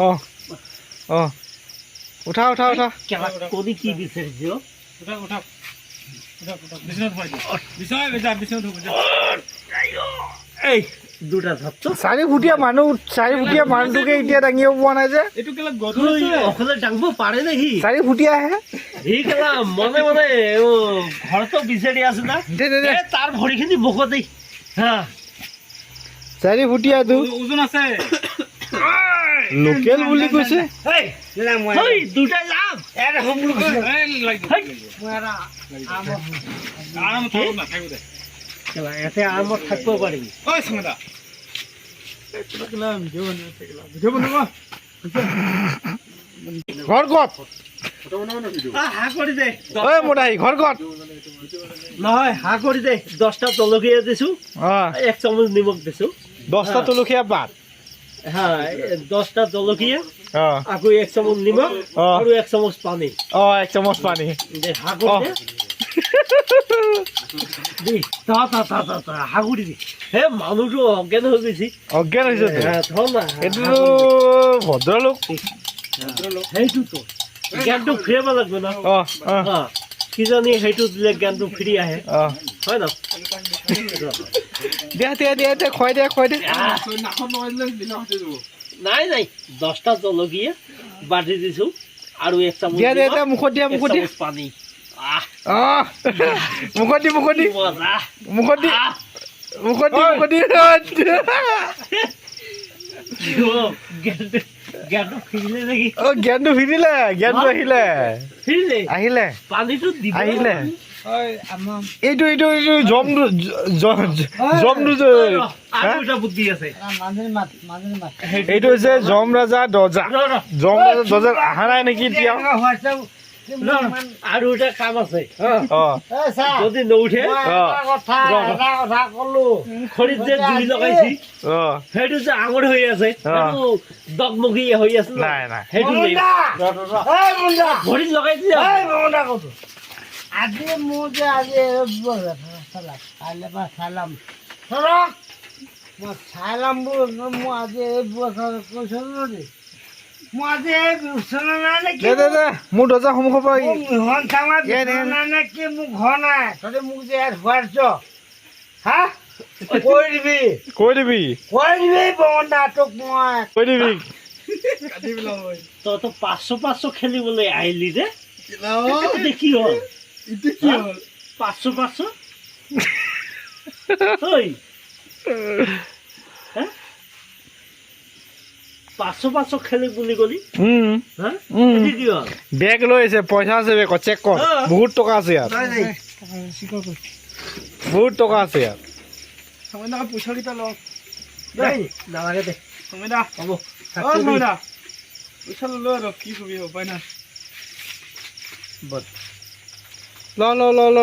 অ অ উঠা উঠা উঠা কবি কি বিচাৰিছো এই দুটা ধৰছো 4 ফুটীয়া মানুহটোকে এতিয়া দাঙিব পৰা নাই যে অকলে দাঙিব পাৰে নে সি 4 ফুটীয়াহে সি কেলা মনে ঘৰতো বিচাৰি আছে না তাৰ ভৰিখিনি বকতেই হা 4 ফুটীয়াটো ওজন আছে লোকেল বুলি কৈছে দুটা যাম ইয়াতে আৰামত থাকিব পাৰিম ঘৰ ক'ত হাঁহ কৰি দে ঐ মোটাই ঘৰ ক'ত নহয় হাঁহ কৰি দে 10টা জলকীয়া দিছো 1 চামুচ নিমখ দিছো 10টা তুলসীয়া পাত হা 10টা জলকীয়া অ আকৌ 1 চামুচ নিমখ আৰু 1 চামুচ পানী 1 চামুচ পানী দে হাঁহ কৰি দে দি তা হাঁহ কৰি দি হে মানুহটো অজ্ঞান হৈ গৈছে অজ্ঞান হৈছে এইটো ভদ্ৰলোক সেইটো তো জ্ঞানটো ফিৰাব লাগিব না কিজানি সেইটো দিলে জ্ঞানটো ফিৰি আহে হয় না দিয়া খুৱাই দে নাই 10টা জলকীয়া বাটি দিছো আৰু 1 চামুচ দিয়া মুখত দিয়া পানী মুখত দি জ্ঞানটো ফিৰিলে নেকি জ্ঞানটো ফিৰিলে জ্ঞানটো আহিলে পানীটো দিব আহিলে এইটো জমটো আৰু এটা বুদ্ধি আছে এইটো হৈছে জম ৰাজা দৰ্জা অহা নাই নেকি এতিয়া আৰু এটা কাম আছে যদি নুঠে খৰিত যে জুই লগাইছি সেইটো যে আঙুৰ হৈ আছে দগমগি হৈ আছে সেইটো ভৰিত লগাইছি আজি মোৰ যে আজি মই চাইলাম মই আজি কৈছো দেই মই আজি বিচনা নাই নেকি মোৰ দৰ্জা সন্মুখৰ পৰা মিহন চাঙা বিচনা নে কি মোৰ ঘৰ নাই তহঁতে মোক যে ইয়াত শুৱাইছ হা কৈ দিবি বঙনা তোক মই কৈ দিবি তই 500 খেলিবলৈ আহিলি যে কি হ'ল 500 500 খেলি বুলি গলি বেগ লৈ আছে পইচা আছে বেগত চেক কৰ বহুত টকা আছে ইয়াত পইচা কেইটা ল নালাগে দে সমিতা হ'ব পইচা ললো আৰু কি কবি উপায় নাই ল